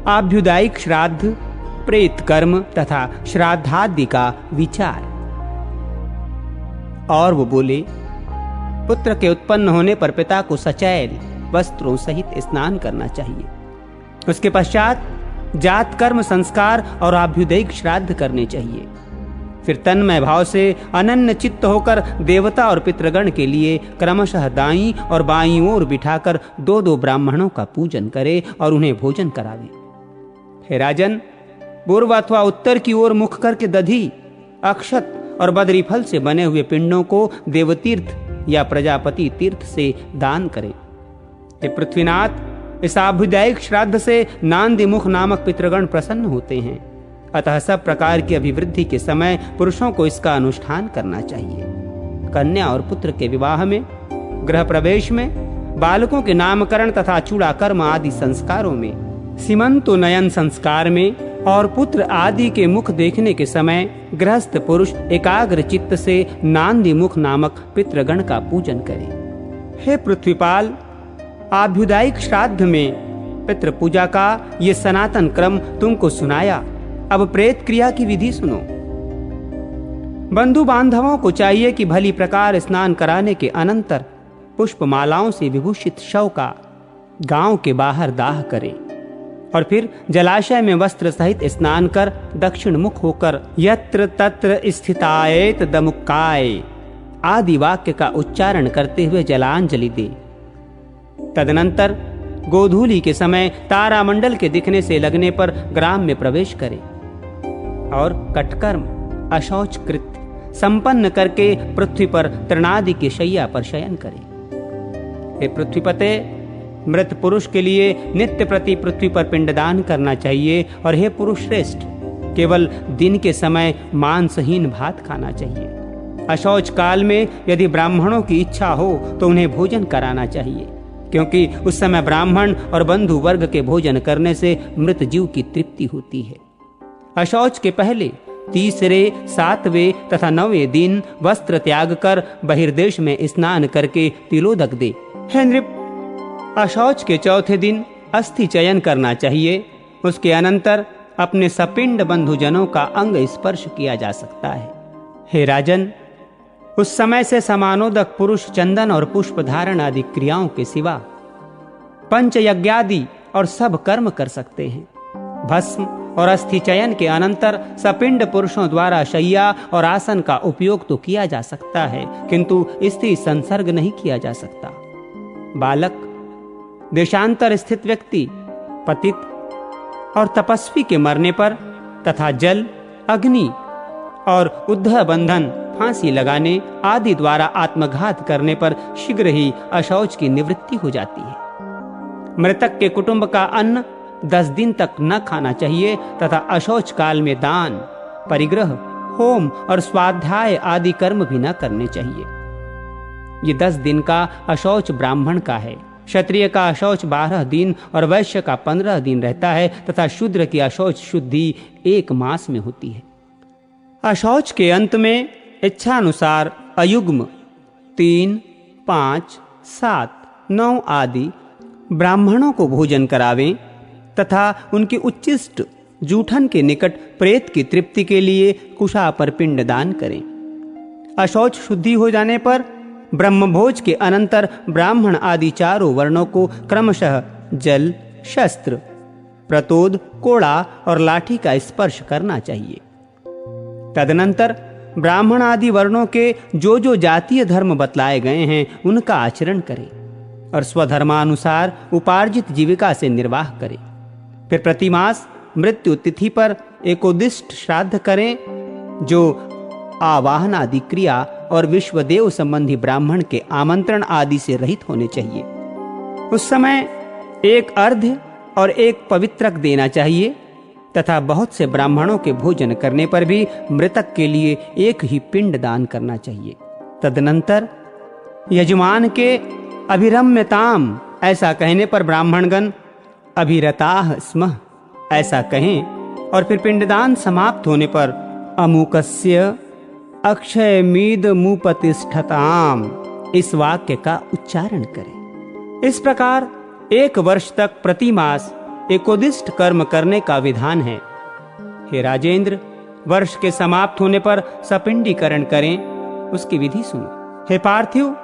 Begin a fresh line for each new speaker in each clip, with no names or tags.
आभ्युदायिक श्राद्ध, प्रेत कर्म तथा श्राद्धादि का विचार। और वो बोले, पुत्र के उत्पन्न होने पर पिता को सचैल वस्त्रों सहित स्नान करना चाहिए। उसके पश्चात जात कर्म संस्कार और आभ्युदयिक श्राद्ध करने चाहिए। फिर तन्मय भाव से अनन्य चित्त होकर देवता और पितृगण के लिए क्रमशः दाईं और बाईं ओर बिठाकर 2-2 ब्राह्मणों का पूजन करे और उन्हें भोजन करावे। हे राजन, पूर्व अथवा उत्तर की ओर मुख करके दधी, अक्षत और बदरी फल से बने हुए पिंडों को देवतीर्थ या प्रजापति तीर्थ से दान करें। हे पृथ्वीनाथ, इस आभ्युदायिक श्राद्ध से नांदी मुख नामक पितृगण प्रसन्न होते हैं। अतः सब प्रकार की अभिवृद्धि के समय पुरुषों को इसका अनुष्ठान करना चाहिए। कन्या और पुत्र के विवाह में, गृह प्रवेश में, बालकों के नामकरण तथा चूड़ाकर्म आदि संस्कारों में, सीमंतोन्नयन संस्कार में और पुत्र आदि के मुख देखने के समय गृहस्थ पुरुष एकाग्र चित्त से नांदी मुख नामक पितृगण का पूजन करे। हे पृथ्वीपाल, आभ्युदायिक श्राद्ध में पितृ पूजा का ये सनातन क्रम तुमको सुनाया। अब प्रेत क्रिया की विधि सुनो। बंधु बांधवों को चाहिए कि भली प्रकार स्नान कराने के अनंतर पुष्प मालाओं से विभूषित शव का गांव के बाहर दाह करें और फिर जलाशय में वस्त्र सहित स्नान कर दक्षिण मुख होकर यत्र तत्र स्थितायेत दमुक्काय आदि वाक्य का उच्चारण करते हुए जलांजलि दे। तदनंतर गोधूली के समय तारामंडल के दिखने से लगने पर ग्राम में प्रवेश करे और कटकर्म अशौच कृत्य संपन्न करके पृथ्वी पर तृणादि के शैया पर शयन करे। हे पृथ्वीपते, मृत पुरुष के लिए नित्य प्रति पृथ्वी पर पिंडदान करना चाहिए। और हे पुरुष श्रेष्ठ, केवल दिन के समय मांसहीन भात खाना चाहिए। अशौच काल में यदि ब्राह्मणों की इच्छा हो तो उन्हें भोजन कराना चाहिए, क्योंकि उस समय ब्राह्मण और बंधु वर्ग के भोजन करने से मृत जीव की तृप्ति होती है। अशौच के पहले, तीसरे, 7वें तथा 9वें दिन वस्त्र त्याग कर बहिर्देश में स्नान करके तिलोदक दे। हे नृप, अशौच के चौथे दिन अस्थि चयन करना चाहिए। उसके अनंतर अपने सपिंड बंधुजनों का अंग स्पर्श किया जा सकता है। हे राजन, उस समय से समानोदक पुरुष चंदन और पुष्प धारण आदि क्रियाओं के सिवा पंच यज्ञादि और सब कर्म कर सकते हैं। भस्म और अस्थि चयन के अनंतर सपिंड पुरुषों द्वारा शैया और आसन का उपयोग तो किया जा सकता है, किंतु स्त्री संसर्ग नहीं किया जा सकता। बालक, देशांतर स्थित व्यक्ति, पतित और तपस्वी के मरने पर तथा जल, अग्नि और उद्धव बंधन, फांसी लगाने आदि द्वारा आत्मघात करने पर शीघ्र ही अशौच की निवृत्ति हो जाती है। मृतक के कुटुंब का अन्न 10 दिन तक न खाना चाहिए तथा अशौच काल में दान, परिग्रह, होम और स्वाध्याय आदि कर्म भी न करने चाहिए। ये 10 दिन का अशौच ब्राह्मण का है। क्षत्रिय का अशौच 12 दिन और वैश्य का 15 दिन रहता है तथा शूद्र की अशौच शुद्धि 1 मास में होती है। अशौच के अंत में इच्छानुसार अयुग्म 3, 5, 7, 9 आदि ब्राह्मणों को भोजन करावें तथा उनके उच्चिष्ट जूठन के निकट प्रेत की तृप्ति के लिए कुशा पर पिंडदान करें। अशौच शुद्धि हो जाने पर ब्रह्मभोज के अनंतर ब्राह्मण आदि चारों वर्णों को क्रमशः जल, शस्त्र, प्रतोद, कोड़ा और लाठी का स्पर्श करना चाहिए। तदनंतर ब्राह्मण आदि वर्णों के जो जो जातीय धर्म बतलाए गए हैं उनका आचरण करें और स्वधर्मानुसार उपार्जित जीविका से निर्वाह करें। फिर प्रतिमास मृत्यु तिथि पर एकोदिष्ट श्राद्ध करें, जो आवाहन आदि क्रिया और विश्वदेव संबंधी ब्राह्मण के आमंत्रण आदि से रहित होने चाहिए। उस समय 1 अर्घ्य और 1 पवित्रक देना चाहिए तथा बहुत से ब्राह्मणों के भोजन करने पर भी मृतक के लिए 1 ही पिंड दान करना चाहिए। तदनंतर यजमान के अभिरम्यताम ऐसा कहने पर ब्राह्मणगण अभिरताः स्मः ऐसा कहें और फिर पिंडदान समाप्त होने पर अमुकस्य अक्षयमीदमुपतिष्ठताम इस वाक्य का उच्चारण करें। इस प्रकार 1 वर्ष तक प्रतिमास एकोदिष्ट कर्म करने का विधान है। हे राजेंद्र, वर्ष के समाप्त होने पर सपिंडीकरण करें, उसकी विधि सुनो। हे पार्थिव,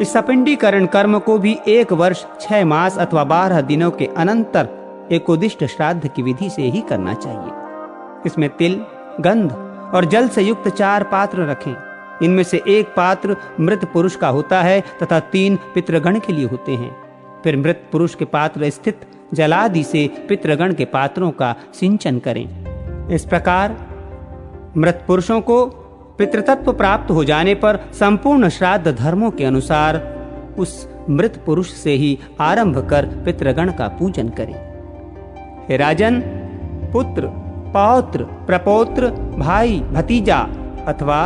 इस सपिंडीकरण कर्म को भी 1 वर्ष 6 मास अथवा 12 दिनों के अनंतर एकोदिष्ट श्राद्ध की विधि से ही करना चाहिए। इसमें तिल, गंध और जल से युक्त 4 पात्र रखें। इनमें से 1 पात्र मृत पुरुष का होता है तथा 3 पितृगण के लिए होते हैं। फिर मृत पुरुष के पात्र स्थित जलादि से पितृगण के पात्रों का सिंचन करें। इस प्रकार मृत पुरुषों को पितृतत्व प्राप्त हो जाने पर संपूर्ण श्राद्ध धर्मों के अनुसार उस मृत पुरुष से ही आरंभ कर पितृगण का पूजन करें। हे राजन, पुत्र, पौत्र, प्रपौत्र, भाई, भतीजा अथवा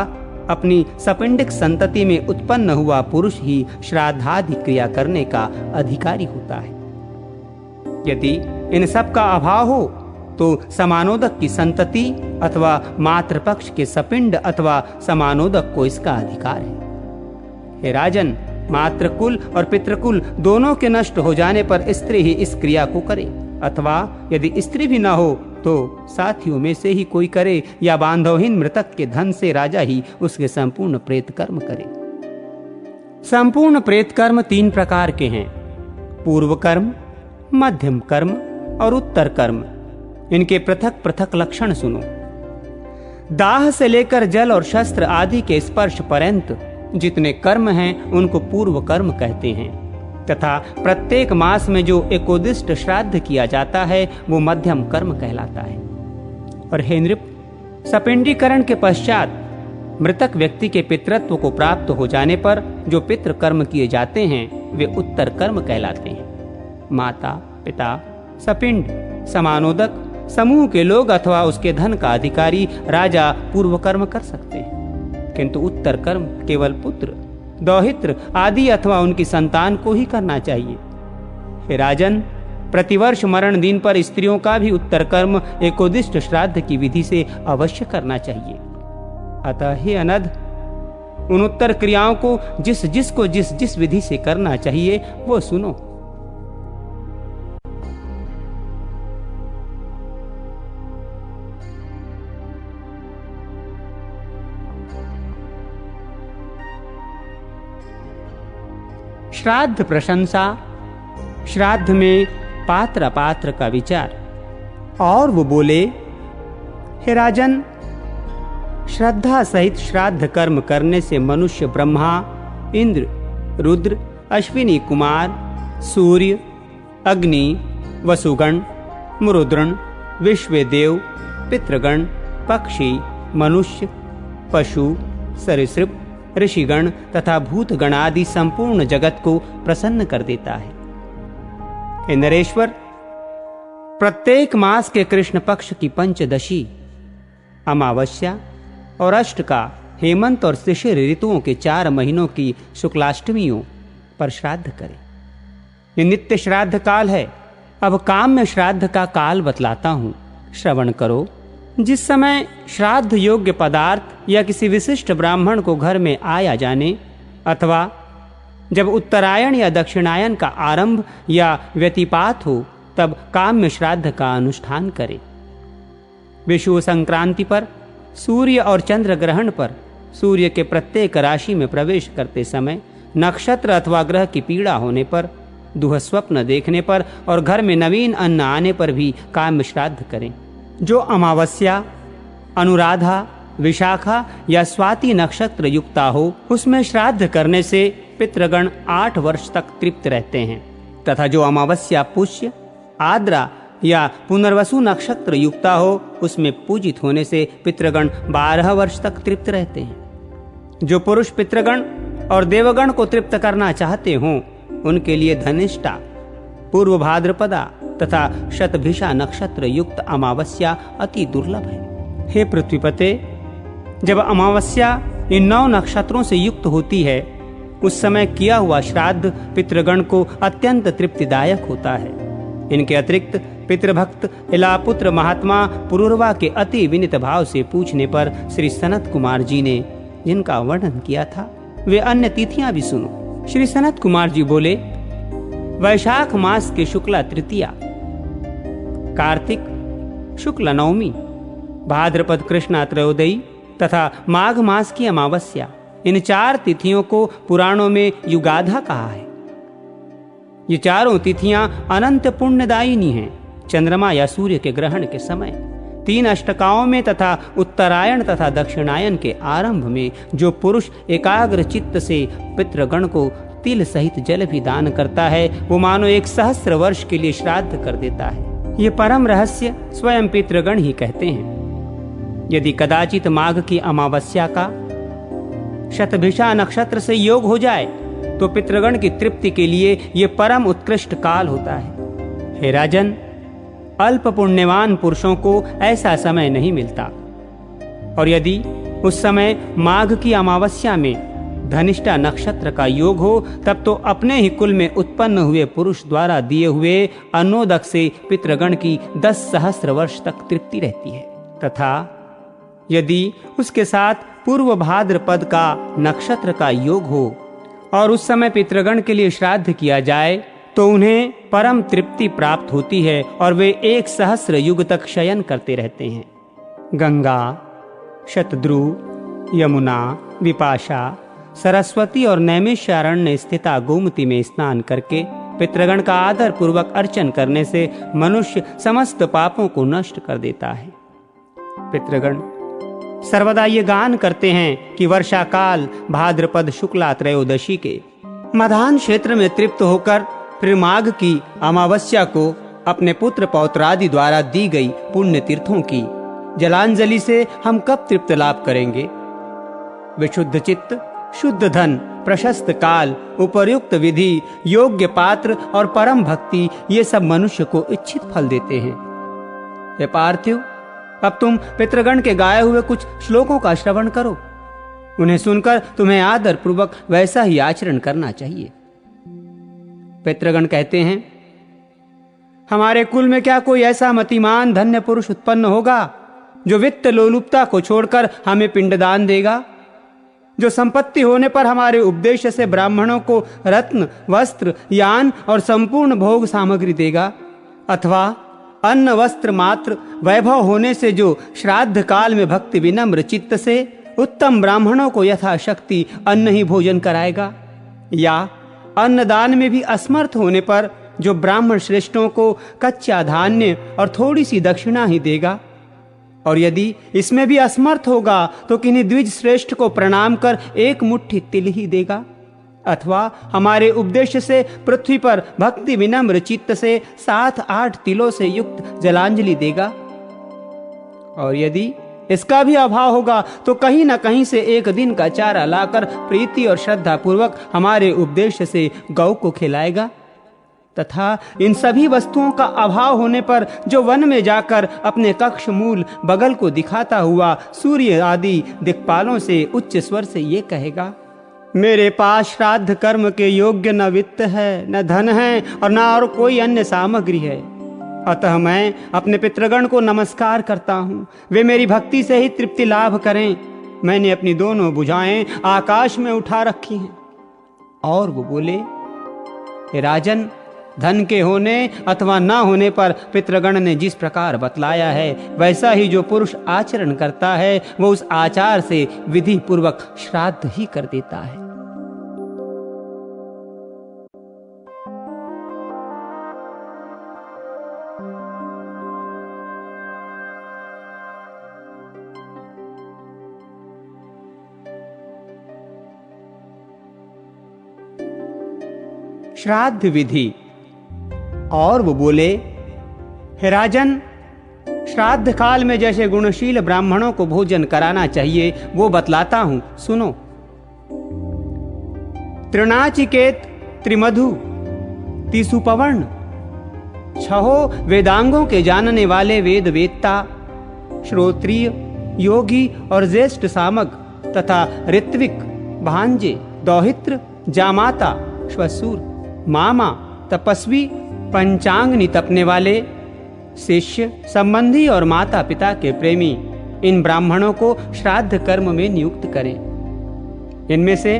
अपनी सपिंडिक संतति में उत्पन्न हुआ पुरुष ही श्राद्धादि क्रिया करने का अधिकारी होता है। यदि इन सब का अभाव हो तो समानोदक की संतति अथवा मातृपक्ष के सपिंड अथवा समानोदक को इसका अधिकार है। हे राजन, मातृकुल और पितृकुल दोनों के नष्ट हो जाने पर स्त्री ही इस क्रिया को करे, अथवा यदि स्त्री भी न हो तो साथियों में से ही कोई करे, या बांधवहीन मृतक के धन से राजा ही उसके संपूर्ण प्रेत कर्म करे। संपूर्ण प्रेत कर्म 3 प्रकार के हैं: पूर्व कर्म, मध्यम कर्म और उत्तर कर्म। इनके पृथक पृथक लक्षण सुनो। दाह से लेकर जल और शस्त्र आदि के स्पर्श पर्यंत जितने कर्म हैं उनको पूर्व कर्म कहते हैं, तथा प्रत्येक मास में जो एकोदिष्ट श्राद्ध किया जाता है वो मध्यम कर्म कहलाता है। और हे नृप, सपिंडीकरण के पश्चात मृतक व्यक्ति के पितृत्व को प्राप्त हो जाने पर जो पितृ कर्म किए जाते हैं वे उत्तर कर्म कहलाते हैं। माता, पिता, सपिंड, समानोदक समूह के लोग अथवा उसके धन का अधिकारी राजा पूर्व कर्म कर सकते हैं, किंतु उत्तर कर्म केवल पुत्र, दौहित्र आदि अथवा उनकी संतान को ही करना चाहिए। हे राजन, प्रतिवर्ष मरण दिन पर स्त्रियों का भी उत्तर कर्म एकोदिष्ट श्राद्ध की विधि से अवश्य करना चाहिए। अतः हे अनध, उन उत्तर क्रियाओं को जिस जिस विधि से करना चाहिए वो सुनो। श्राद्ध प्रशंसा, श्राद्ध में पात्र अपात्र का विचार। और वो बोले, हे राजन, श्रद्धा सहित श्राद्ध कर्म करने से मनुष्य ब्रह्मा, इंद्र, रुद्र, अश्विनी कुमार, सूर्य, अग्नि, वसुगण, मुरुद्रण, विश्वदेव, पितृगण, पक्षी, मनुष्य, पशु, सरीसृप, ऋषिगण तथा भूतगण आदि संपूर्ण जगत को प्रसन्न कर देता है। हे नरेश्वर, प्रत्येक मास के कृष्ण पक्ष की पंचदशी, अमावस्या और अष्टका, हेमंत और शिशिर ऋतुओं के 4 महीनों की शुक्लाष्टमियों पर श्राद्ध करें। ये नित्य श्राद्ध काल है। अब काम में श्राद्ध का काल बतलाता हूँ, श्रवण करो। जिस समय श्राद्ध योग्य पदार्थ या किसी विशिष्ट ब्राह्मण को घर में आया जाने, अथवा जब उत्तरायण या दक्षिणायन का आरंभ या व्यतिपात हो, तब काम में श्राद्ध का अनुष्ठान करें। विषुव संक्रांति पर, सूर्य और चंद्र ग्रहण पर, सूर्य के प्रत्येक राशि में प्रवेश करते समय, नक्षत्र अथवा ग्रह की पीड़ा होने पर, दुःस्वप्न देखने पर और घर में नवीन अन्न आने पर भी काम श्राद्ध करें। जो अमावस्या, अनुराधा, विशाखा या स्वाति नक्षत्र युक्ता हो, उसमें श्राद्ध करने से पितृगण 8 वर्ष तक तृप्त रहते हैं, तथा जो अमावस्या पुष्य, आद्रा या पुनर्वसु नक्षत्र युक्ता हो, उसमें पूजित होने से पितृगण 12 वर्ष तक तृप्त रहते हैं। जो पुरुष पितृगण और देवगण को तृप्त करना चाहते हों, उनके लिए धनिष्ठा, पूर्व भाद्रपदा तथा शतभिषा नक्षत्र युक्त अमावस्या अति दुर्लभ है। हे पृथ्वीपते, जब अमावस्या इन 9 नक्षत्रों से युक्त होती है, उस समय किया हुआ श्राद्ध पितृगण को अत्यंत तृप्तिदायक होता है। इनके अतिरिक्त पितृभक्त इलापुत्र महात्मा पुरुरवा के अति विनित भाव से पूछने पर श्री सनत कुमार जी ने जिनका वर्णन किया था, वे अन्य तिथियां भी सुनो। श्री सनत कुमार जी बोले, वैशाख मास की शुक्ला तृतीया, कार्तिक शुक्ल नवमी, भाद्रपद कृष्णा त्रयोदयी तथा माघ मास की अमावस्या, इन 4 तिथियों को पुराणों में युगाधा कहा है। ये चारों तिथियां अनंत पुण्यदायिनी हैं। चंद्रमा या सूर्य के ग्रहण के समय, 3 अष्टकाओं में तथा उत्तरायण तथा दक्षिणायन के आरंभ में जो पुरुष एकाग्र चित्त से पितृगण को तिल सहित जल भी दान करता है, वो मानो 1 सहस्र वर्ष के लिए श्राद्ध कर देता है। ये परम रहस्य स्वयं पितृगण ही कहते हैं। यदि कदाचित माघ की अमावस्या का शतभिषा नक्षत्र से योग हो जाए तो पितृगण की तृप्ति के लिए ये परम उत्कृष्ट काल होता है। हे राजन, अल्प पुण्यवान पुरुषों को ऐसा समय नहीं मिलता, और यदि उस समय माघ की अमावस्या में धनिष्ठा नक्षत्र का योग हो, तब तो अपने ही कुल में उत्पन्न हुए पुरुष द्वारा दिए हुए अन्नोदक से पितृगण की 10 सहस्र वर्ष तक तृप्ति रहती है। तथा यदि उसके साथ पूर्व भाद्रपद का नक्षत्र का योग हो और उस समय पितृगण के लिए श्राद्ध किया जाए तो उन्हें परम तृप्ति प्राप्त होती है और वे 1 सहस्र युग तक शयन करते रहते हैं। गंगा, शतद्रु, यमुना, विपाशा, सरस्वती और नैमिषारण्य स्थिता गोमती में स्नान करके पितृगण का आदर पूर्वक अर्चन करने से मनुष्य समस्त पापों को नष्ट कर देता है। पितृगण सर्वदा ये गान करते हैं कि वर्षा काल भाद्रपद शुक्ला त्रयोदशी के मधान क्षेत्र में तृप्त होकर फिर माघ की अमावस्या को अपने पुत्र पौत्रादि द्वारा दी गई पुण्य तीर्थों की जलांजलि से हम कब तृप्त लाभ करेंगे। विशुद्ध चित्त, शुद्ध धन, प्रशस्त काल, उपर्युक्त विधि, योग्य पात्र और परम भक्ति, ये सब मनुष्य को इच्छित फल देते हैं। हे पार्थिव, अब तुम पितृगण के गाए हुए कुछ श्लोकों का श्रवण करो। उन्हें सुनकर तुम्हें आदर पूर्वक वैसा ही आचरण करना चाहिए। पितृगण कहते हैं, हमारे कुल में क्या कोई ऐसा मतिमान धन्य पुरुष उत्पन्न होगा जो वित्त लोलुपता को छोड़कर हमें पिंडदान देगा, जो संपत्ति होने पर हमारे उपदेश से ब्राह्मणों को रत्न, वस्त्र, यान और संपूर्ण भोग सामग्री देगा, अथवा अन्न वस्त्र मात्र वैभव होने से जो श्राद्ध काल में भक्ति विनम्र चित्त से उत्तम ब्राह्मणों को यथाशक्ति अन्न ही भोजन कराएगा, या अन्नदान में भी असमर्थ होने पर जो ब्राह्मण श्रेष्ठों को कच्चा धान्य और थोड़ी सी दक्षिणा ही देगा, और यदि इसमें भी असमर्थ होगा तो किन्हीं द्विज श्रेष्ठ को प्रणाम कर 1 मुट्ठी तिल ही देगा, अथवा हमारे उपदेश से पृथ्वी पर भक्ति विनम्र चित्त से 7-8 तिलों से युक्त जलांजलि देगा, और यदि इसका भी अभाव होगा तो कहीं न कहीं से 1 दिन का चारा लाकर प्रीति और श्रद्धा पूर्वक हमारे उपदेश से गौ को खिलाएगा, तथा इन सभी वस्तुओं का अभाव होने पर जो वन में जाकर अपने कक्ष मूल बगल को दिखाता हुआ सूर्य आदि दिक्पालों से उच्च स्वर से ये कहेगा, मेरे पास श्राद्ध कर्म के योग्य न वित्त है, न धन है और न और कोई अन्य सामग्री है, अतः मैं अपने पितृगण को नमस्कार करता हूँ, वे मेरी भक्ति से ही तृप्ति लाभ करें। मैंने अपनी दोनों भुजाएं आकाश में उठा रखी हैं। और वो बोले, हे राजन, धन के होने अथवा न होने पर पितृगण ने जिस प्रकार बतलाया है वैसा ही जो पुरुष आचरण करता है वो उस आचार से विधि पूर्वक श्राद्ध ही कर देता है। श्राद्ध विधि। और वो बोले, हे राजन, श्राद्ध काल में जैसे गुणशील ब्राह्मणों को भोजन कराना चाहिए वो बतलाता हूं, सुनो। तृणाचिकेत त्रिमधु तिसुपवर्ण, 6 वेदांगों के जानने वाले वेद वेत्ता, श्रोत्रिय, योगी और ज्येष्ठ सामग तथा ऋत्विक, भांजे, दौहित्र, जामाता, श्वशुर, मामा, तपस्वी, पंचांग नितपने वाले, शिष्य, संबंधी और माता पिता के प्रेमी, इन ब्राह्मणों को श्राद्ध कर्म में नियुक्त करें। इनमें से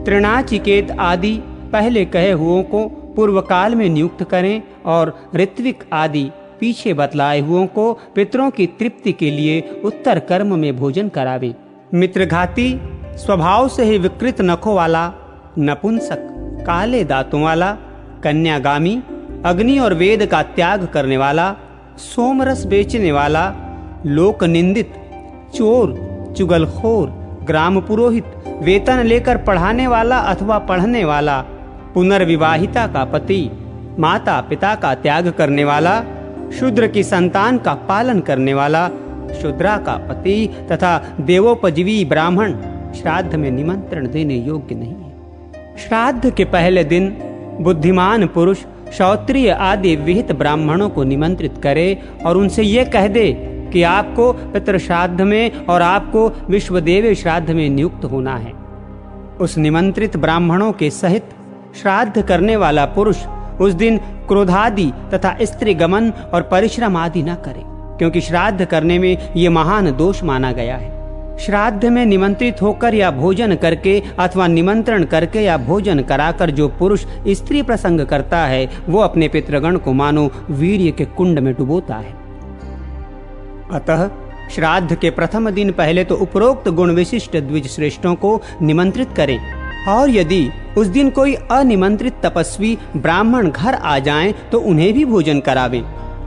तृणाचिकेत आदि पहले कहे हुओं को पूर्व काल में नियुक्त करें और ऋत्विक आदि पीछे बतलाए हुओं को पितरों की तृप्ति के लिए उत्तर कर्म में भोजन करावे। मित्रघाती, स्वभाव से ही विकृत नखों वाला, नपुंसक, काले दांतों वाला, कन्यागामी, अग्नि और वेद का त्याग करने वाला, सोमरस बेचने वाला, लोक निंदित, चोर, चुगलखोर, ग्राम पुरोहित, वेतन लेकर पढ़ाने वाला अथवा पढ़ने वाला, पुनर्विवाहिता का पति, माता पिता का त्याग करने वाला, शूद्र की संतान का पालन करने वाला, शूद्रा का पति तथा देवोपजीवी ब्राह्मण श्राद्ध में निमंत्रण देने योग्य नहीं है। श्राद्ध के पहले दिन बुद्धिमान पुरुष क्षौत्रिय आदि विहित ब्राह्मणों को निमंत्रित करे और उनसे ये कह दे कि आपको पितृ श्राद्ध में और आपको विश्वदेव श्राद्ध में नियुक्त होना है। उस निमंत्रित ब्राह्मणों के सहित श्राद्ध करने वाला पुरुष उस दिन क्रोधादि तथा स्त्री गमन और परिश्रम आदि न करे, क्योंकि श्राद्ध करने में ये महान दोष माना गया है। श्राद्ध में निमंत्रित होकर या भोजन करके अथवा निमंत्रण करके या भोजन कराकर जो पुरुष स्त्री प्रसंग करता है वो अपने पितृगण को मानो वीर्य के कुंड में डुबोता है। अतः श्राद्ध के प्रथम दिन पहले तो उपरोक्त गुण विशिष्ट द्विज श्रेष्ठों को निमंत्रित करें, और यदि उस दिन कोई अनिमंत्रित तपस्वी ब्राह्मण घर आ जाएं तो उन्हें भी भोजन करावें।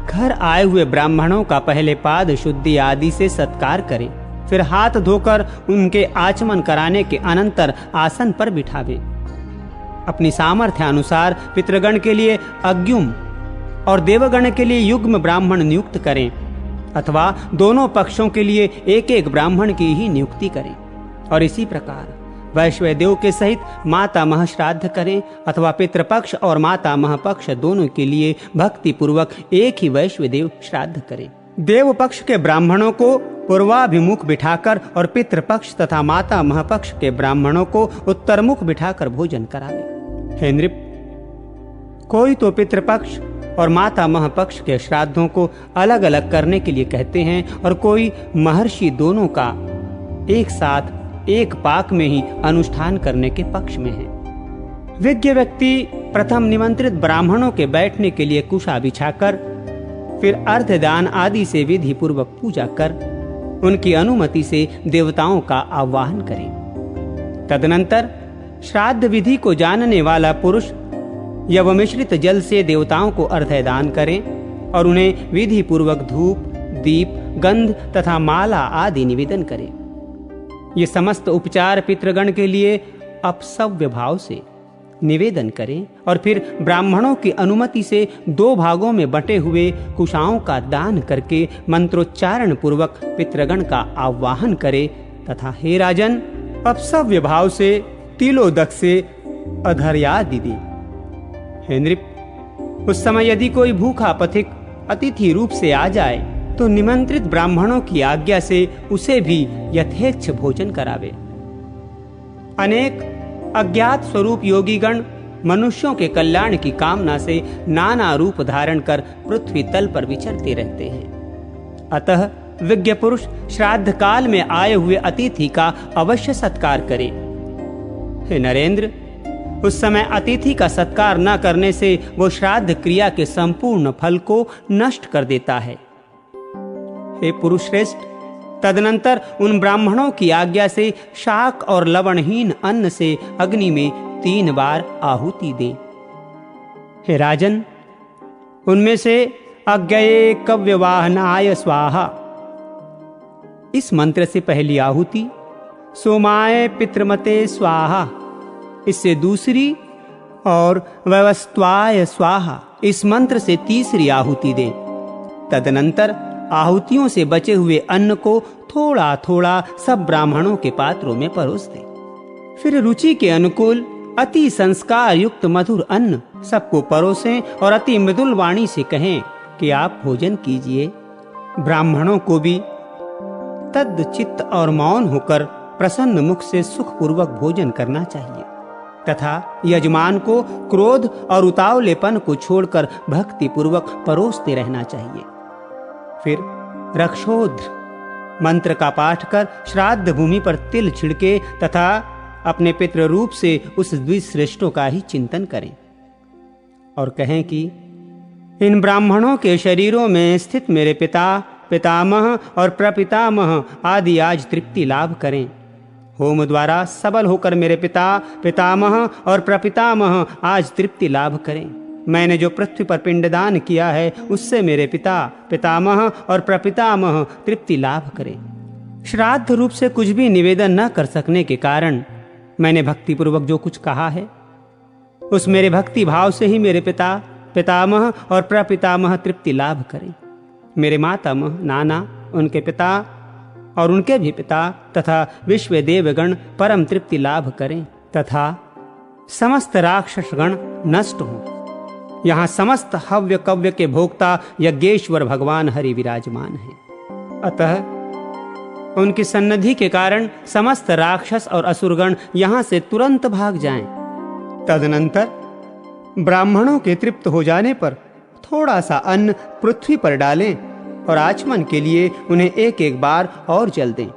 घर आए हुए ब्राह्मणों का पहले पाद शुद्धि आदि से सत्कार करें, फिर हाथ धोकर उनके आचमन कराने के अनंतर आसन पर बिठावे। अपनी सामर्थ्य अनुसार पितृगण के लिए अग्युम और देवगण के लिए युग्म ब्राह्मण नियुक्त करें, अथवा दोनों पक्षों के लिए एक एक ब्राह्मण की ही नियुक्ति करें। और इसी प्रकार वैश्वदेव के सहित माता मह श्राद्ध करें, अथवा पितृपक्ष और माता मह पक्ष दोनों के लिए भक्ति पूर्वक एक ही वैश्वदेव श्राद्ध करें। देव पक्ष के ब्राह्मणों को पूर्वाभिमुख बिठाकर और पितृपक्ष तथा माता महपक्ष के ब्राह्मणों को उत्तरमुख बिठाकर भोजन करावे। हे नृप, कोई तो पितृपक्ष और माता महपक्ष के श्राद्धों को अलग अलग करने के लिए कहते हैं, और कोई महर्षि दोनों का एक साथ एक पाक में ही अनुष्ठान करने के पक्ष में है। विज्ञ व्यक्ति प्रथम निमंत्रित ब्राह्मणों के बैठने के लिए कुशा बिछाकर फिर अर्धदान आदि से विधि पूर्वक पूजा कर उनकी अनुमति से देवताओं का आवाहन करें। तदनंतर श्राद्ध विधि को जानने वाला पुरुष यवमिश्रित जल से देवताओं को अर्धदान करें और उन्हें विधि पूर्वक धूप, दीप, गंध तथा माला आदि निवेदन करें। ये समस्त उपचार पितृगण के लिए अपसव्य भाव से निवेदन करें और फिर ब्राह्मणों की अनुमति से 2 भागों में बंटे हुए कुशाओं का दान करके मंत्रोच्चारण पूर्वक पितृगण का आवाहन करें तथा हे राजन, अपसव्य भाव से तिलोदक से अधर्यादि दे। हे नृप, उस समय यदि कोई भूखा पथिक अतिथि रूप से आ जाए तो निमंत्रित ब्राह्मणों की आज्ञा से उसे भी यथेच्छ भोजन करावे। अनेक अज्ञात स्वरूप योगीगण मनुष्यों के कल्याण की कामना से नाना रूप धारण कर पृथ्वी तल पर विचरते रहते हैं। अतः विज्ञ पुरुष श्राद्ध काल में आए हुए अतिथि का अवश्य सत्कार करे। हे नरेंद्र, उस समय अतिथि का सत्कार न करने से वो श्राद्ध क्रिया के संपूर्ण फल को नष्ट कर देता है। हे पुरुष श्रेष्ठ, तदनंतर उन ब्राह्मणों की आज्ञा से शाक और लवणहीन अन्न से अग्नि में 3 बार आहुति दे। हे राजन, उनमें से अज्ञये कव्यवाहनाय स्वाहा इस मंत्र से पहली आहुति, सोमाय पितृमते स्वाहा इससे दूसरी, और वैवस्त्वाय स्वाहा इस मंत्र से तीसरी आहुति दे। तदनंतर आहुतियों से बचे हुए अन्न को थोड़ा थोड़ा सब ब्राह्मणों के पात्रों में परोस दे। फिर रुचि के अनुकूल अति संस्कार युक्त मधुर अन्न सबको परोसें और अति मृदुल वाणी से कहें कि आप भोजन कीजिए। ब्राह्मणों को भी तद चित्त और मौन होकर प्रसन्न मुख से सुखपूर्वक भोजन करना चाहिए तथा यजमान को क्रोध और उतावलेपन को छोड़कर भक्ति पूर्वक परोसते रहना चाहिए। फिर रक्षोध्र मंत्र का पाठ कर श्राद्ध भूमि पर तिल छिड़के तथा अपने पितृ रूप से उस द्विज श्रेष्ठों का ही चिंतन करें और कहें कि इन ब्राह्मणों के शरीरों में स्थित मेरे पिता, पितामह और प्रपितामह आदि आज तृप्ति लाभ करें। होम द्वारा सबल होकर मेरे पिता, पितामह और प्रपितामह आज तृप्ति लाभ करें। मैंने जो पृथ्वी पर पिंडदान किया है उससे मेरे पिता, पितामह और प्रपितामह तृप्ति लाभ करें। श्राद्ध रूप से कुछ भी निवेदन न कर सकने के कारण मैंने भक्तिपूर्वक जो कुछ कहा है उस मेरे भक्ति भाव से ही मेरे पिता, पितामह और प्रपितामह तृप्ति लाभ करें। मेरे मातामह, नाना, उनके पिता और उनके भी पिता तथा विश्व देवगण परम तृप्ति लाभ करें तथा समस्त राक्षस गण नष्ट हों। यहाँ समस्त हव्य कव्य के भोक्ता यज्ञेश्वर भगवान हरि विराजमान हैं। अतः उनकी सन्निधि के कारण समस्त राक्षस और असुरगण यहाँ से तुरंत भाग जाएं। तदनंतर ब्राह्मणों के तृप्त हो जाने पर थोड़ा सा अन्न पृथ्वी पर डालें और आचमन के लिए उन्हें एक एक बार और जल दें।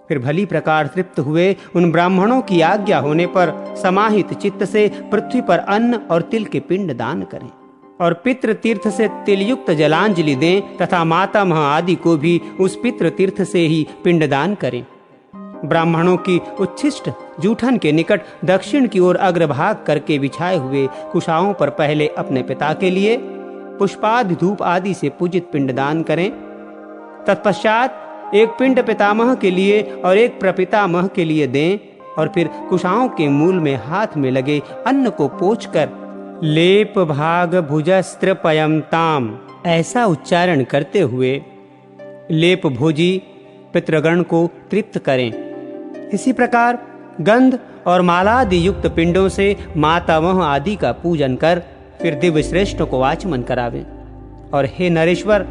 फिर भली प्रकार तृप्त हुए उन ब्राह्मणों की आज्ञा होने पर समाहित चित्त से पृथ्वी पर अन्न और तिल के पिंड दान करें और पितृ तीर्थ से तिलयुक्त जलांजलि दें तथा मातामह आदि को भी उस पितृ तीर्थ से ही पिंडदान करें। ब्राह्मणों की उच्छिष्ट जूठन के निकट दक्षिण की ओर अग्रभाग करके बिछाए हुए कुशाओं पर पहले अपने पिता के लिए पुष्पादि धूप आदि से पूजित पिंडदान करें। तत्पश्चात एक पिंड पितामह के लिए और एक प्रपितामह के लिए दें और फिर कुशाओं के मूल में हाथ में लगे अन्न को पोंछकर लेप भाग भुजस्त्र पयमताम ऐसा उच्चारण करते हुए लेप भोजी पितृगण को तृप्त करें। इसी प्रकार गंध और मालादि युक्त पिंडों से मातामह आदि का पूजन कर फिर दिव्य श्रेष्ठ को आचमन करावें। और हे नरेश्वर,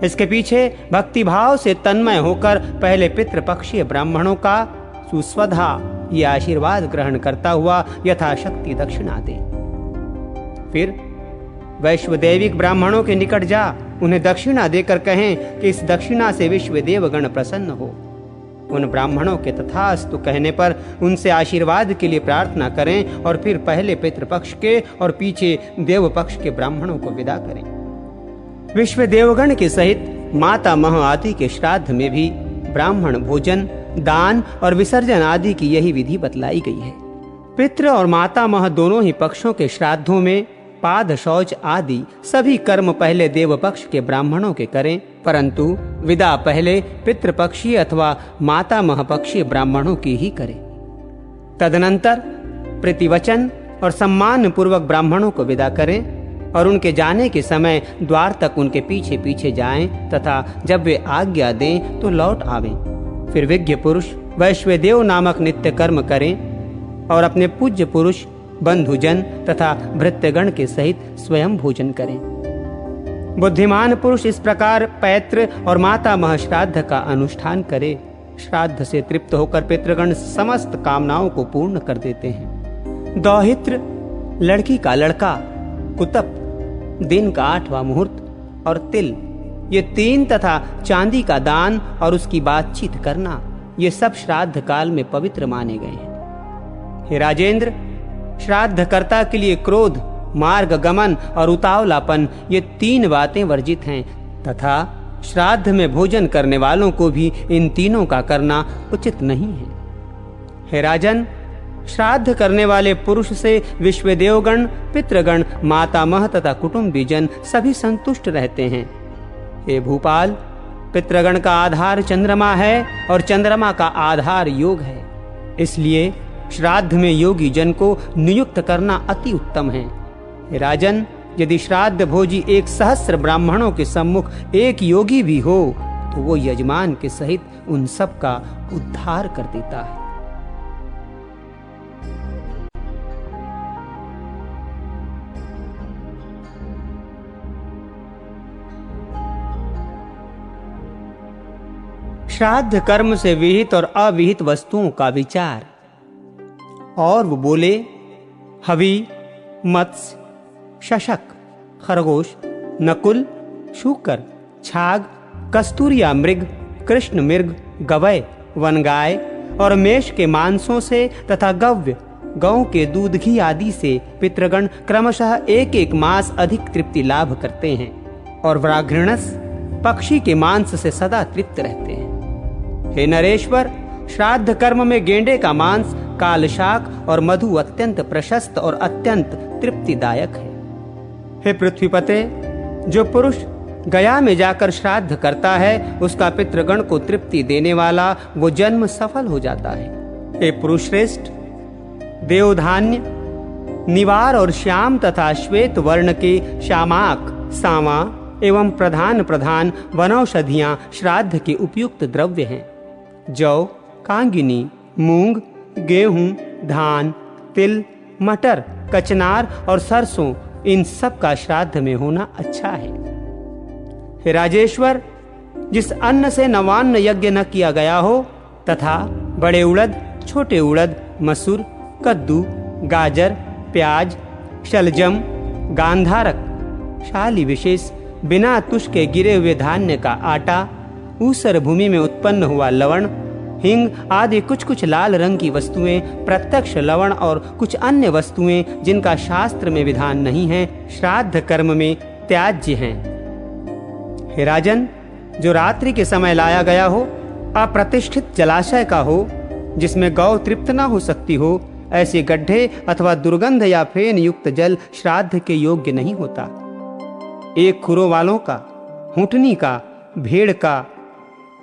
इसके पीछे भक्तिभाव से तन्मय होकर पहले पितृपक्षीय ब्राह्मणों का सुस्वधा ये आशीर्वाद ग्रहण करता हुआ यथाशक्ति दक्षिणा दे। फिर वैश्वदेविक ब्राह्मणों के निकट जा उन्हें दक्षिणा देकर कहें कि इस दक्षिणा से विश्व देवगण प्रसन्न हो। उन ब्राह्मणों के तथास्तु कहने पर उनसे आशीर्वाद के लिए प्रार्थना करें और फिर पहले पितृपक्ष के और पीछे देव पक्ष के ब्राह्मणों को विदा करें। विश्व देवगण के सहित मातामह आदि के श्राद्ध में भी ब्राह्मण भोजन, दान और विसर्जन आदि की यही विधि बतलाई गई है। पितृ और मातामह दोनों ही पक्षों के श्राद्धों में पाद शौच आदि सभी कर्म पहले देव पक्ष के ब्राह्मणों के करें, परंतु विदा पहले पितृपक्षीय अथवा मातामह पक्षीय ब्राह्मणों की ही करें। तदनंतर प्रतिवचन और सम्मान पूर्वक ब्राह्मणों को विदा करें और उनके जाने के समय द्वार तक उनके पीछे पीछे जाएं तथा जब वे आज्ञा दें तो लौट आवें। फिर विज्ञ पुरुष वैश्वदेव नामक नित्य कर्म करें और अपने पूज्य पुरुष, बंधुजन तथा भृत्यगण के सहित स्वयं भोजन करें। बुद्धिमान पुरुष इस प्रकार पैतृ और मातामह श्राद्ध का अनुष्ठान करे। श्राद्ध से तृप्त होकर पितृगण समस्त कामनाओं को पूर्ण कर देते हैं। दौहित्र, लड़की का लड़का, कुतप, दिन का 8वां मुहूर्त और तिल, ये 3 तथा चांदी का दान और उसकी बातचीत करना, ये सब श्राद्ध काल में पवित्र माने गए हैं। हे राजेंद्र, श्राद्धकर्ता के लिए क्रोध, मार्ग गमन और उतावलापन, ये 3 बातें वर्जित हैं तथा श्राद्ध में भोजन करने वालों को भी इन तीनों का करना उचित नहीं है। हे राजन, श्राद्ध करने वाले पुरुष से विश्वदेवगण, पितृगण, मातामह तथा कुटुंबीजन सभी संतुष्ट रहते हैं। हे भूपाल, पितृगण का आधार चंद्रमा है और चंद्रमा का आधार योग है, इसलिए श्राद्ध में योगी जन को नियुक्त करना अति उत्तम है। हे राजन, यदि श्राद्ध भोजी 1,000 ब्राह्मणों के सम्मुख एक योगी भी हो तो वो यजमान के सहित उन सब का उद्धार कर देता है। श्राद्ध कर्म से विहित और अविहित वस्तुओं का विचार। और वो बोले, हवि, मत्स्य, शशक, खरगोश, नकुल, शूकर, छाग, कस्तूरिया मृग, कृष्ण मृग, गवय, वनगाय और मेष के मांसों से तथा गव्य, गौ के दूध घी आदि से पितृगण क्रमशः एक एक मास अधिक तृप्ति लाभ करते हैं और व्राघ्रिणस पक्षी के मांस से सदा तृप्त रहते हैं। हे नरेश्वर, श्राद्ध कर्म में गेंडे का मांस, कालशाक और मधु अत्यंत प्रशस्त और अत्यंत तृप्तिदायक है। हे पृथ्वीपते, जो पुरुष गया में जाकर श्राद्ध करता है उसका पितृगण को तृप्ति देने वाला वो जन्म सफल हो जाता है। हे पुरुषश्रेष्ठ, देवधान्य, निवार और श्याम तथा श्वेत वर्ण के श्यामाक, सांवा एवं प्रधान प्रधान वनौषधियां श्राद्ध के उपयुक्त द्रव्य हैं। जौ, कांगिनी, मूंग, गेहूं, धान, तिल, मटर, कचनार और सरसों, इन सब का श्राद्ध में होना अच्छा है। हे राजेश्वर, जिस अन्न से नवान्न यज्ञ न किया गया हो तथा बड़े उड़द, छोटे उड़द, मसूर, कद्दू, गाजर, प्याज, शलजम, गांधारक, शाली विशेष, बिना तुष के गिरे हुए धान्य का आटा, ऊसर भूमि में उत्पन्न हुआ लवण, हिंग आदि कुछ कुछ लाल रंग की वस्तुएं, प्रत्यक्ष लवण और कुछ अन्य वस्तुएं जिनका शास्त्र में विधान नहीं है, श्राद्ध कर्म में त्याज्य हैं। हे राजन, जो रात्रि के समय लाया गया हो, अप्रतिष्ठित जलाशय का हो, जिसमें गौ तृप्त न हो सकती हो, ऐसे गड्ढे अथवा दुर्गंध या फेन युक्त जल श्राद्ध के योग्य नहीं होता। एक खुरों वालों का, हुटनी का, भेड़ का,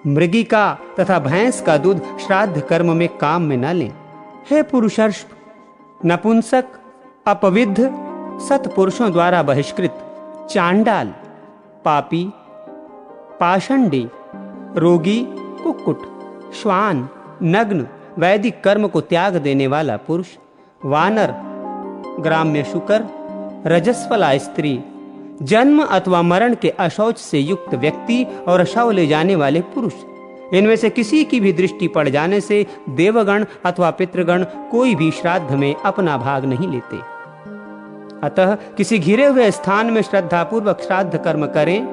मृगी का तथा भैंस का दूध श्राद्ध कर्म में काम में न लें। हे पुरुषर्ष, नपुंसक, अपविद्ध, सत्पुरुषों द्वारा बहिष्कृत, चांडाल, पापी, पाषंडी, रोगी, कुक्कुट, श्वान, नग्न, वैदिक कर्म को त्याग देने वाला पुरुष, वानर, ग्राम्य शुकर, रजस्वला स्त्री, जन्म अथवा मरण के अशौच से युक्त व्यक्ति और शव ले जाने वाले पुरुष, इनमें से किसी की भी दृष्टि पड़ जाने से देवगण अथवा पितृगण कोई भी श्राद्ध में अपना भाग नहीं लेते। अतः किसी घिरे हुए स्थान में श्रद्धापूर्वक श्राद्ध कर्म करें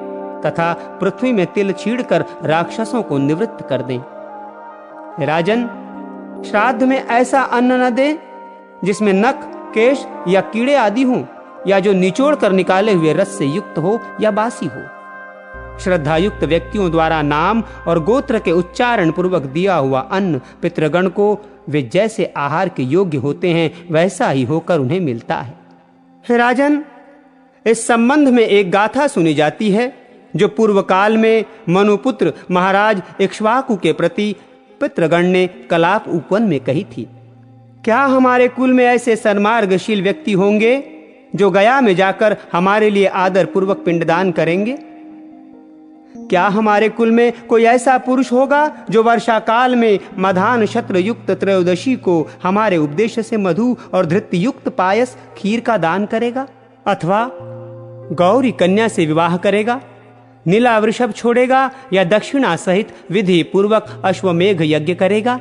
तथा पृथ्वी में तिल छीड़कर राक्षसों को निवृत्त कर दें। राजन, श्राद्ध में ऐसा अन्न न दें जिसमें नख, केश या कीड़े आदि हों, या जो निचोड़ कर निकाले हुए रस से युक्त हो या बासी हो। श्रद्धा युक्त व्यक्तियों द्वारा नाम और गोत्र के उच्चारण पूर्वक दिया हुआ अन्न पितृगण को वे जैसे आहार के योग्य होते हैं वैसा ही होकर उन्हें मिलता है। हे राजन, इस संबंध में एक गाथा सुनी जाती है जो पूर्व काल में मनुपुत्र महाराज इक्ष्वाकु के प्रति पितृगण ने कलाप उपवन में कही थी। क्या हमारे कुल में ऐसे सन्मार्गशील व्यक्ति होंगे जो गया में जाकर हमारे लिए आदर पूर्वक पिंडदान करेंगे? क्या हमारे कुल में कोई ऐसा पुरुष होगा जो वर्षा काल में मधान शत्र युक्त त्रयोदशी को हमारे उपदेश से मधु और धृत्य युक्त पायस खीर का दान करेगा, अथवा गौरी कन्या से विवाह करेगा, नीला वृषभ छोड़ेगा या दक्षिणा सहित विधि पूर्वक अश्वमेघ यज्ञ करेगा?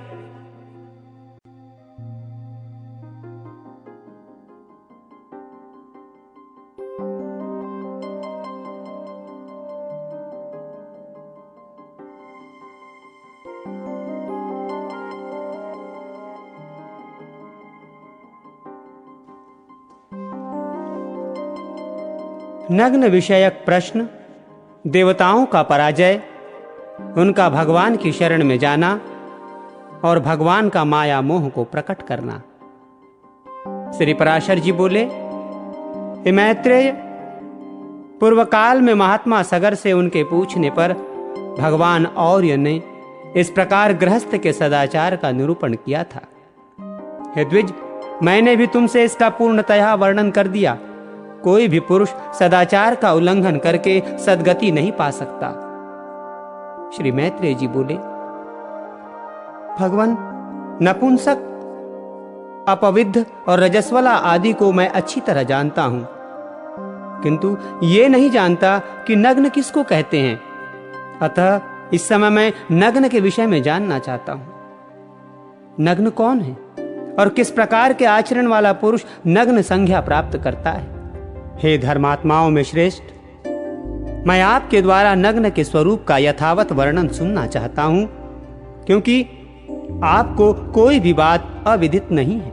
नग्न विषयक प्रश्न, देवताओं का पराजय, उनका भगवान की शरण में जाना और भगवान का माया मोह को प्रकट करना। श्री पराशर जी बोले, हे मैत्रेय, पूर्व काल में महात्मा सगर से उनके पूछने पर भगवान और्य ने इस प्रकार गृहस्थ के सदाचार का निरूपण किया था। हे द्विज, मैंने भी तुमसे इसका पूर्णतया वर्णन कर दिया। कोई भी पुरुष सदाचार का उल्लंघन करके सद्गति नहीं पा सकता। श्री मैत्रेय जी बोले, भगवान, नपुंसक, अपविद्ध और रजस्वला आदि को मैं अच्छी तरह जानता हूं, किंतु ये नहीं जानता कि नग्न किसको कहते हैं। अतः इस समय मैं नग्न के विषय में जानना चाहता हूं। नग्न कौन है और किस प्रकार के आचरण वाला पुरुष नग्न संज्ञा प्राप्त करता है? हे धर्मात्माओं में श्रेष्ठ, मैं आपके द्वारा नग्न के स्वरूप का यथावत वर्णन सुनना चाहता हूं, क्योंकि आपको कोई भी बात अविदित नहीं है।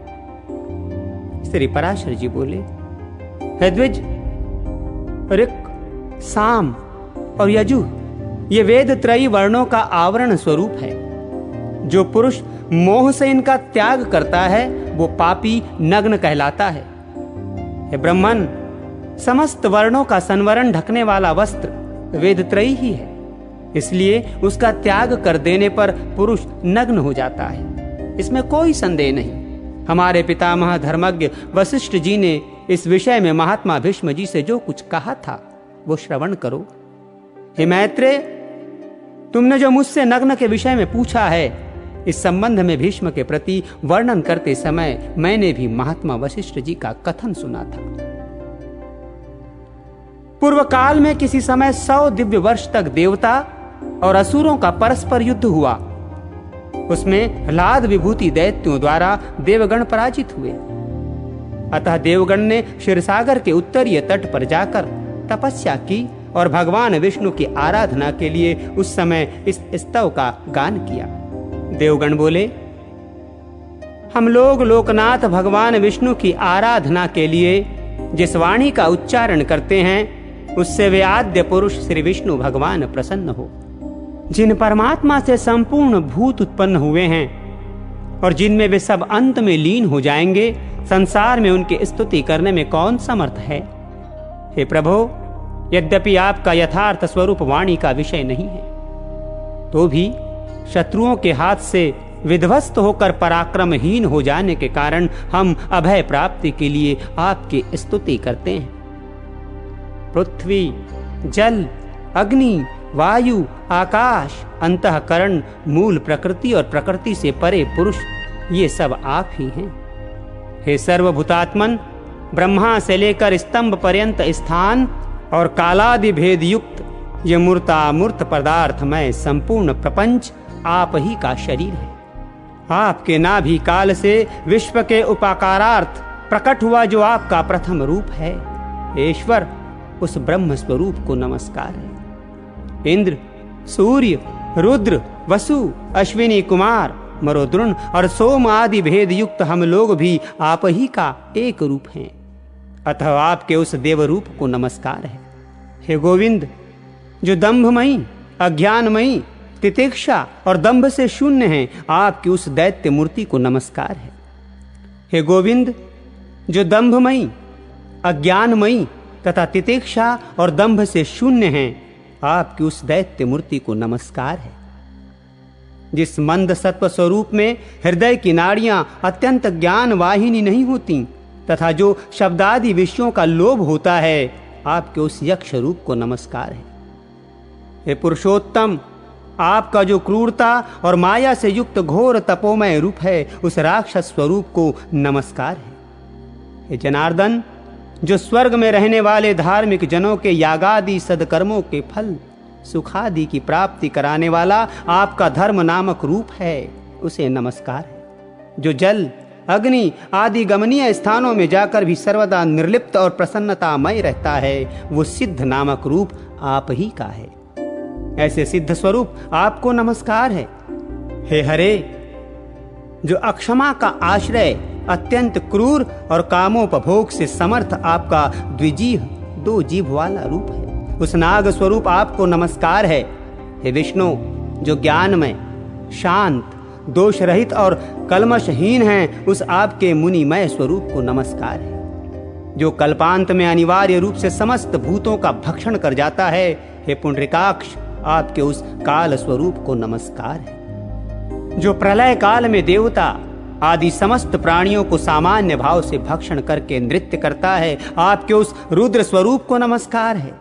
श्री पराशर जी बोले, हे द्विज, ऋक्, साम और यजु ये वेद त्रयी वर्णों का आवरण स्वरूप है। जो पुरुष मोह से इनका त्याग करता है वो पापी नग्न कहलाता है। हे ब्राह्मण, समस्त वर्णों का संवरण ढकने वाला वस्त्र वेद त्रयी ही है, इसलिए उसका त्याग कर देने पर पुरुष नग्न हो जाता है, इसमें कोई संदेह नहीं। हमारे पितामह धर्मज्ञ वशिष्ठ जी ने इस विषय में महात्मा भीष्म जी से जो कुछ कहा था वो श्रवण करो। हे मैत्रेय, तुमने जो मुझसे नग्न के विषय में पूछा है, इस संबंध में भीष्म के प्रति वर्णन करते समय मैंने भी महात्मा वशिष्ठ जी का कथन सुना था। पूर्व काल में किसी समय 100 दिव्य वर्ष तक देवता और असुरों का परस्पर युद्ध हुआ। उसमें ह्लाद विभूति दैत्यों द्वारा देवगण पराजित हुए। अतः देवगण ने क्षीरसागर के उत्तरीय तट पर जाकर तपस्या की और भगवान विष्णु की आराधना के लिए उस समय इस स्तव का गान किया। देवगण बोले, हम लोग लोकनाथ भगवान विष्णु की आराधना के लिए जिस वाणी का उच्चारण करते हैं उससे वे आद्य पुरुष श्री विष्णु भगवान प्रसन्न हो। जिन परमात्मा से संपूर्ण भूत उत्पन्न हुए हैं और जिनमें वे सब अंत में लीन हो जाएंगे, संसार में उनकी स्तुति करने में कौन समर्थ है। हे प्रभो, यद्यपि आपका यथार्थ स्वरूप वाणी का विषय नहीं है, तो भी शत्रुओं के हाथ से विध्वस्त होकर पराक्रमहीन हो जाने के कारण हम अभय प्राप्ति के लिए आपकी स्तुति करते हैं। पृथ्वी, जल, अग्नि, वायु, आकाश, अंतःकरण, मूल प्रकृति और प्रकृति से परे पुरुष, ये सब आप ही हैं। हे सर्वभूतात्मन, ब्रह्मा से लेकर स्तंभ पर्यंत स्थान और कालादि भेद युक्त ये मूर्तामूर्त पदार्थमय संपूर्ण प्रपंच आप ही का शरीर है। आपके नाभि काल से विश्व के उपाकारार्थ प्रकट हुआ जो आपका प्रथम रूप है। ईश्वर, उस ब्रह्म स्वरूप को नमस्कार है। इंद्र, सूर्य, रुद्र, वसु, अश्विनी कुमार, मरुद्रुण और सोम आदि भेद युक्त हम लोग भी आप ही का एक रूप हैं, अतः आपके उस देव रूप को नमस्कार है। हे गोविंद, जो दंभमयी, अज्ञानमयी, तितिक्षा और दंभ से शून्य हैं, आपकी उस दैत्य मूर्ति को नमस्कार है। हे गोविंद, जो दंभमयी, अज्ञानमयी तथा तितिक्षा और दंभ से शून्य हैं, आपकी उस दैत्य मूर्ति को नमस्कार है। जिस मंद सत्व स्वरूप में हृदय की नाड़ियां अत्यंत ज्ञान वाहिनी नहीं होती तथा जो शब्दादि विषयों का लोभ होता है, आपके उस यक्ष रूप को नमस्कार है। हे पुरुषोत्तम, आपका जो क्रूरता और माया से युक्त घोर तपोमय रूप है, उस राक्षस स्वरूप को नमस्कार है। हे जनार्दन, जो स्वर्ग में रहने वाले धार्मिक जनों के यागादि सदकर्मों के फल सुखादि की प्राप्ति कराने वाला आपका धर्म नामक रूप है, उसे नमस्कार है। जो जल, अग्नि आदि गमनीय स्थानों में जाकर भी सर्वदा निर्लिप्त और प्रसन्नतामय रहता है, वो सिद्ध नामक रूप आप ही का है। ऐसे सिद्ध स्वरूप आपको नमस्कार है। हे हरे, जो अक्षमा का आश्रय, अत्यंत क्रूर और कामोपभोग से समर्थ आपका द्विजीव, 2 जीभ वाला रूप है, उस नाग स्वरूप आपको नमस्कार है। हे विष्णु, जो ज्ञानमय, शांत, दोष रहित और कल्मषहीन हैं, उस आपके मुनिमय स्वरूप को नमस्कार है। जो कल्पांत में अनिवार्य रूप से समस्त भूतों का भक्षण कर जाता है, हे पुंडरीकाक्ष, आपके उस काल स्वरूप को नमस्कार है। जो प्रलय काल में देवता आदि समस्त प्राणियों को सामान्य भाव से भक्षण करके नृत्य करता है, आपके उस रुद्र स्वरूप को नमस्कार है।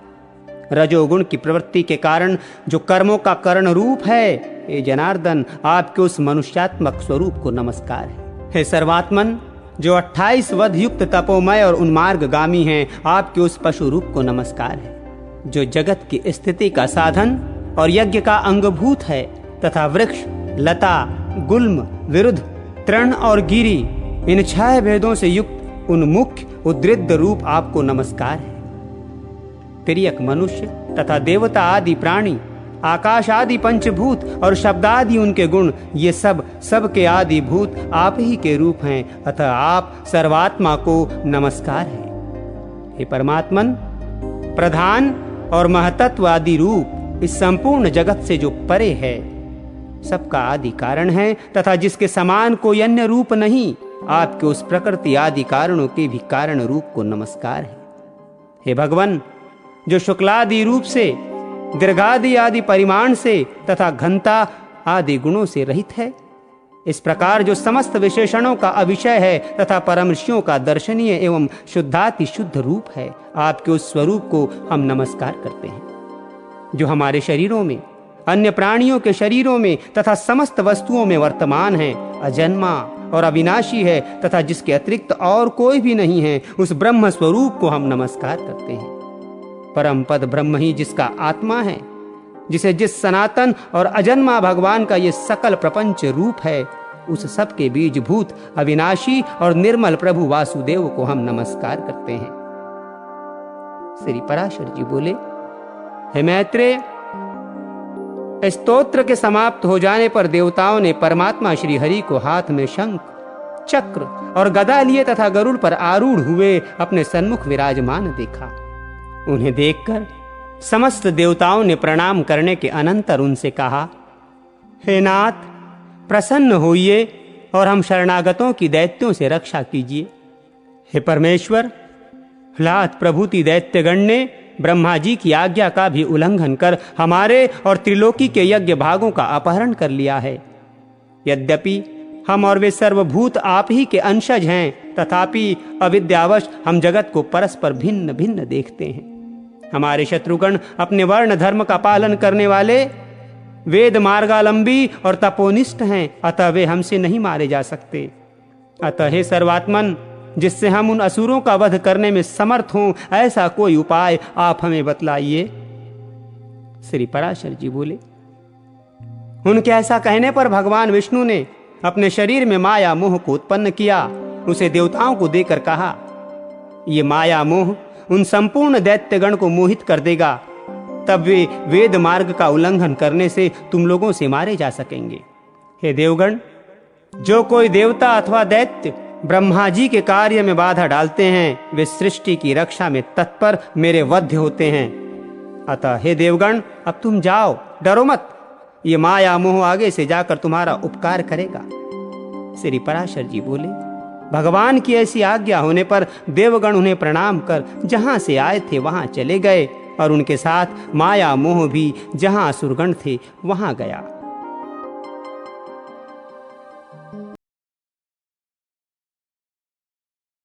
रजोगुण की प्रवृत्ति के कारण जो कर्मों का कर्ण रूप है, हे जनार्दन, आपके उस मनुष्यात्मक स्वरूप को नमस्कार है। हे सर्वात्मन, जो 28 वध युक्त तपोमय और उन्मार्गगामी हैं, आपके उस पशु रूप को नमस्कार है। जो जगत की स्थिति का साधन और यज्ञ का अंगभूत है तथा वृक्ष, लता, गुल्म, विरुद्ध, तृण और गिरी, इन 6 भेदों से युक्त उन मुख्य उद्रिद्ध रूप आपको नमस्कार है। तिर्यक मनुष्य तथा देवता आदि प्राणी आकाश आदि पंचभूत और शब्दादि उनके गुण, ये सब के आदि भूत आप ही के रूप हैं। अतः आप सर्वात्मा को नमस्कार है। हे परमात्मन, प्रधान और महतत्व आदि रूप इस संपूर्ण जगत से जो परे है, सबका आदि कारण है तथा जिसके समान कोई अन्य रूप नहीं, आपके उस प्रकृति आदि कारणों के भी कारण रूप को नमस्कार है। हे भगवान, जो शुक्लादि रूप से, दीर्घादि आदि परिमाण से तथा घनता आदि गुणों से रहित है, इस प्रकार जो समस्त विशेषणों का अविषय है तथा परम ऋषियों का दर्शनीय एवं शुद्धाति शुद्ध रूप है, आपके उस स्वरूप को हम नमस्कार करते हैं। जो हमारे शरीरों में, अन्य प्राणियों के शरीरों में तथा समस्त वस्तुओं में वर्तमान है, अजन्मा और अविनाशी है तथा जिसके अतिरिक्त और कोई भी नहीं है, उस ब्रह्म स्वरूप को हम नमस्कार करते हैं। परम पद ब्रह्म ही जिसका आत्मा है, जिसे जिस सनातन और अजन्मा भगवान का ये सकल प्रपंच रूप है, उस सब के बीजभूत अविनाशी और निर्मल प्रभु वासुदेव को हम नमस्कार करते हैं। श्री पराशर जी बोले, हे मैत्रेय, स्तोत्र के समाप्त हो जाने पर देवताओं ने परमात्मा श्री हरि को हाथ में शंख, चक्र और गदा लिए तथा गरुड़ पर आरूढ़ हुए अपने सन्मुख विराजमान देखा। उन्हें देखकर समस्त देवताओं ने प्रणाम करने के अनंतर उनसे कहा, हे नाथ, प्रसन्न होइए और हम शरणागतों की दैत्यों से रक्षा कीजिए। हे परमेश्वर, ह्लाद प्रभूति दैत्यगण ने ब्रह्मा जी की आज्ञा का भी उल्लंघन कर हमारे और त्रिलोकी के यज्ञ भागों का अपहरण कर लिया है। यद्यपि हम और वे सर्वभूत आप ही के अंशज हैं, तथापि अविद्यावश हम जगत को परस्पर भिन्न भिन्न देखते हैं। हमारे शत्रुगण अपने वर्ण धर्म का पालन करने वाले, वेद मार्गालंबी और तपोनिष्ठ हैं, अतः वे हमसे नहीं मारे जा सकते। अतः हे सर्वात्मन, जिससे हम उन असुरों का वध करने में समर्थ हों, ऐसा कोई उपाय आप हमें बतलाइए। श्री पराशर जी बोले, उनके ऐसा कहने पर भगवान विष्णु ने अपने शरीर में माया मोह को उत्पन्न किया, उसे देवताओं को देकर कहा, ये माया मोह उन संपूर्ण दैत्यगण को मोहित कर देगा, तब वे वेद मार्ग का उल्लंघन करने से तुम लोगों से मारे जा सकेंगे। हे देवगण, जो कोई देवता अथवा दैत्य ब्रह्मा जी के कार्य में बाधा डालते हैं, वे सृष्टि की रक्षा में तत्पर मेरे वध्य होते हैं। अतः हे देवगण, अब तुम जाओ, डरो मत, ये माया मोह आगे से जाकर तुम्हारा उपकार करेगा। श्री पराशर जी बोले, भगवान की ऐसी आज्ञा होने पर देवगण उन्हें प्रणाम कर जहां से आए थे वहां चले गए और उनके साथ माया मोह भी जहां असुरगण थे वहां गया।